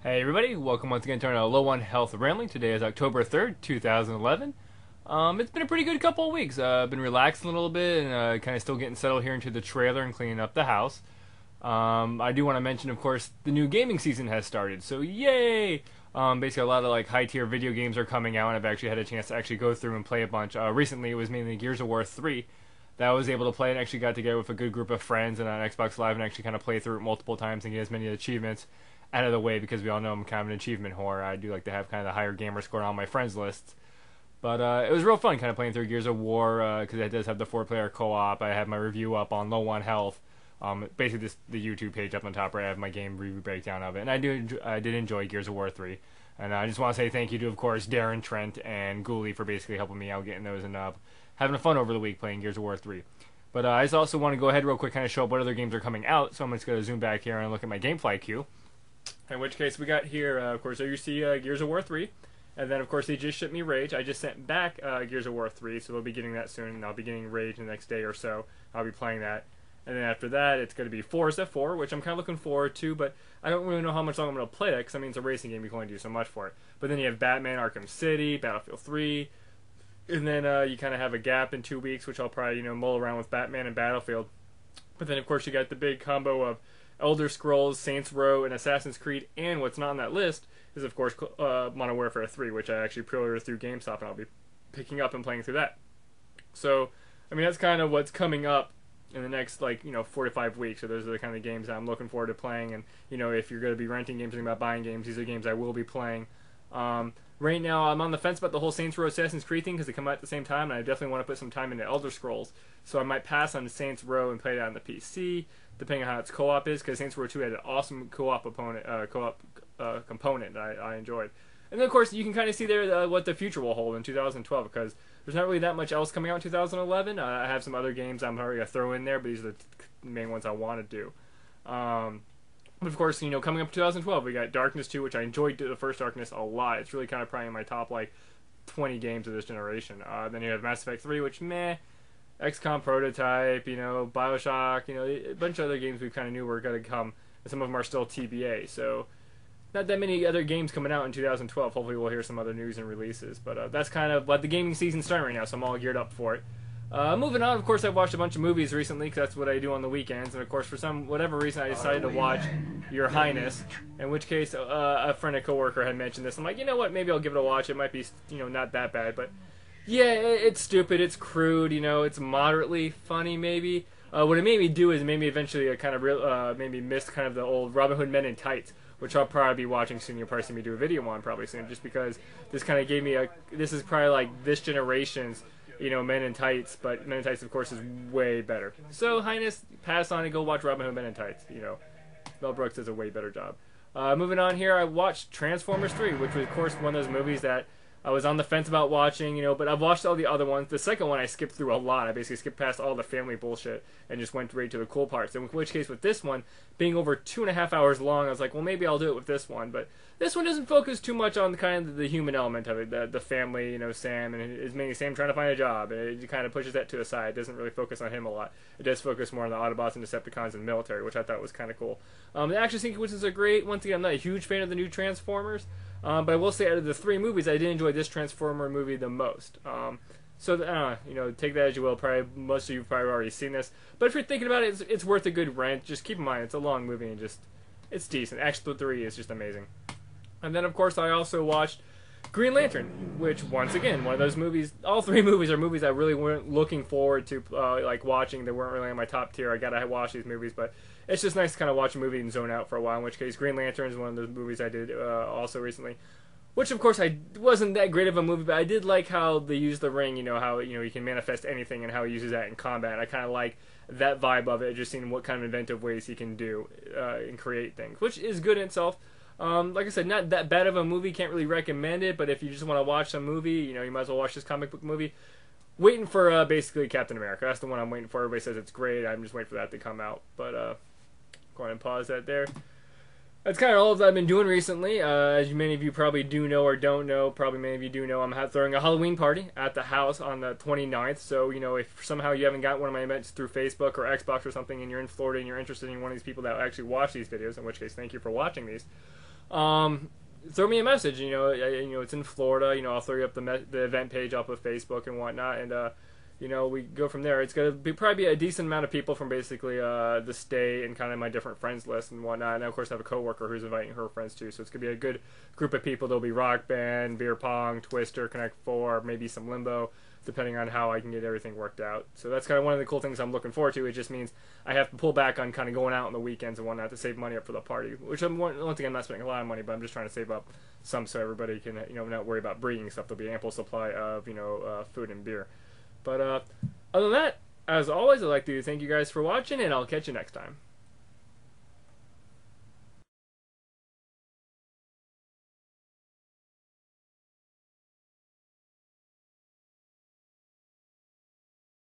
Hey everybody, welcome once again to our Low on Health Rambling. Today is October 3rd, 2011. It's been a pretty good couple of weeks. I've been relaxing a little bit and kind of still getting settled here into the trailer and cleaning up the house. I do want to mention, of course, the new gaming season has started, so yay! Basically, a lot of high tier video games are coming out, and I've actually had a chance to actually go through and play a bunch. Recently, it was mainly Gears of War 3 that I was able to play, and actually got together with a good group of friends and on Xbox Live and actually kind of play through it multiple times and get as many achievements out of the way, because we all know I'm kind of an achievement whore. I do like to have kind of the higher gamer score on my friends lists. But it was real fun kind of playing through Gears of War, because it does have the 4-player co-op. I have my review up on Low on Health. Basically just the YouTube page up on top right. I have my game review breakdown of it. And I did enjoy Gears of War 3. And I just want to say thank you to, of course, Darren, Trent, and Ghoulie for basically helping me out getting those and having fun over the week playing Gears of War 3. But I just also want to go ahead real quick, kind of show up what other games are coming out. So I'm just going to zoom back here and look at my GameFly queue. In which case we got here, of course, there you see Gears of War 3. And then, of course, they just shipped me Rage. I just sent back Gears of War 3, so they'll be getting that soon. And I'll be getting Rage the next day or so. I'll be playing that. And then after that, it's going to be Forza 4, which I'm kind of looking forward to. But I don't really know how much longer I'm going to play that, because I mean, it's a racing game. You can only do so much for it. But then you have Batman Arkham City, Battlefield 3. And then you kind of have a gap in 2 weeks, which I'll probably, mull around with Batman and Battlefield. But then, of course, you got the big combo of Elder Scrolls, Saints Row, and Assassin's Creed, and what's not on that list is, of course, Modern Warfare 3, which I actually pre-ordered through GameStop, and I'll be picking up and playing through that. So, I mean, that's kind of what's coming up in the next, 4 to 5 weeks. So those are the kind of games that I'm looking forward to playing, and, if you're going to be renting games, thinking about buying games, these are games I will be playing. Right now, I'm on the fence about the whole Saints Row Assassin's Creed thing, because they come out at the same time, and I definitely want to put some time into Elder Scrolls. So I might pass on Saints Row and play that on the PC, depending on how its co-op is, because Saints Row 2 had an awesome co-op component that I enjoyed. And then, of course, you can kind of see there what the future will hold in 2012, because there's not really that much else coming out in 2011. I have some other games I'm already going to throw in there, but these are the main ones I want to do. But of course, coming up in 2012, we got Darkness 2, which I enjoyed the first Darkness a lot. It's really kind of probably in my top, 20 games of this generation. Then you have Mass Effect 3, which, meh. XCOM Prototype, Bioshock, a bunch of other games we kind of knew were going to come. And some of them are still TBA, so not that many other games coming out in 2012. Hopefully we'll hear some other news and releases. But that's kind of what the gaming season's starting right now, so I'm all geared up for it. Moving on, of course, I've watched a bunch of movies recently, because that's what I do on the weekends. And, of course, for whatever reason, I decided to watch Your Highness, in which case a friend, a coworker, had mentioned this. I'm like, you know what, maybe I'll give it a watch. It might be, not that bad. But, yeah, it's stupid, it's crude, it's moderately funny, maybe. What it made me do is it made me eventually kind of maybe miss kind of the old Robin Hood Men in Tights, which I'll probably be watching soon. You'll probably see me do a video on probably soon, just because this kind of gave me this is probably this generation's, Men in Tights, but Men in Tights, of course, is way better. So, Highness, pass on and go watch Robin Hood Men in Tights. Mel Brooks does a way better job. Moving on here, I watched Transformers 3, which was, of course, one of those movies that I was on the fence about watching, but I've watched all the other ones. The second one I skipped through a lot. I basically skipped past all the family bullshit and just went right to the cool parts. In which case, with this one being over 2.5 hours long, I was like, well, maybe I'll do it with this one. But this one doesn't focus too much on kind of the human element of it, the family, Sam, and it's mainly Sam trying to find a job. It kind of pushes that to the side. It doesn't really focus on him a lot. It does focus more on the Autobots and Decepticons and the military, which I thought was kind of cool. The action sequences are great. Once again, I'm not a huge fan of the new Transformers. But I will say, out of the 3 movies, I did enjoy this Transformer movie the most. So, take that as you will. Probably most of you have probably already seen this. But if you're thinking about it, it's worth a good rent. Just keep in mind, it's a long movie and it's decent. Action 3 is just amazing. And then, of course, I also watched Green Lantern, which, once again, one of those movies. All 3 movies are movies I really weren't looking forward to watching. They weren't really on my top tier. I gotta watch these movies, but it's just nice to kind of watch a movie and zone out for a while. In which case, Green Lantern is one of the movies I did also recently. Which, of course, I wasn't that great of a movie, but I did like how they use the ring. How you can manifest anything and how he uses that in combat. I kind of like that vibe of it. Just seeing what kind of inventive ways he can do and create things, which is good in itself. Like I said, not that bad of a movie. Can't really recommend it, but if you just want to watch some movie, you might as well watch this comic book movie. Waiting for basically Captain America. That's the one I'm waiting for. Everybody says it's great. I'm just waiting for that to come out. But go ahead and pause that there. That's kind of all that I've been doing recently. As many of you probably do know or don't know, probably many of you do know, I'm throwing a Halloween party at the house on the 29th. So, if somehow you haven't got one of my events through Facebook or Xbox or something, and you're in Florida and you're interested in one of these people that actually watch these videos, in which case, thank you for watching these. throw me a message. It's in Florida. I'll throw you up the event page up of Facebook and whatnot, and we go from there. It's gonna probably be a decent amount of people from basically the state and kind of my different friends list and whatnot. And I, of course, have a coworker who's inviting her friends too. So it's gonna be a good group of people. There'll be Rock Band, Beer Pong, Twister, Connect Four, maybe some Limbo, depending on how I can get everything worked out. So that's kind of one of the cool things I'm looking forward to. It just means I have to pull back on kind of going out on the weekends and whatnot to save money up for the party. Which one thing, I'm not spending a lot of money, but I'm just trying to save up some so everybody can not worry about bringing stuff. There'll be ample supply of food and beer. But other than that, as always, I'd like to thank you guys for watching, and I'll catch you next time.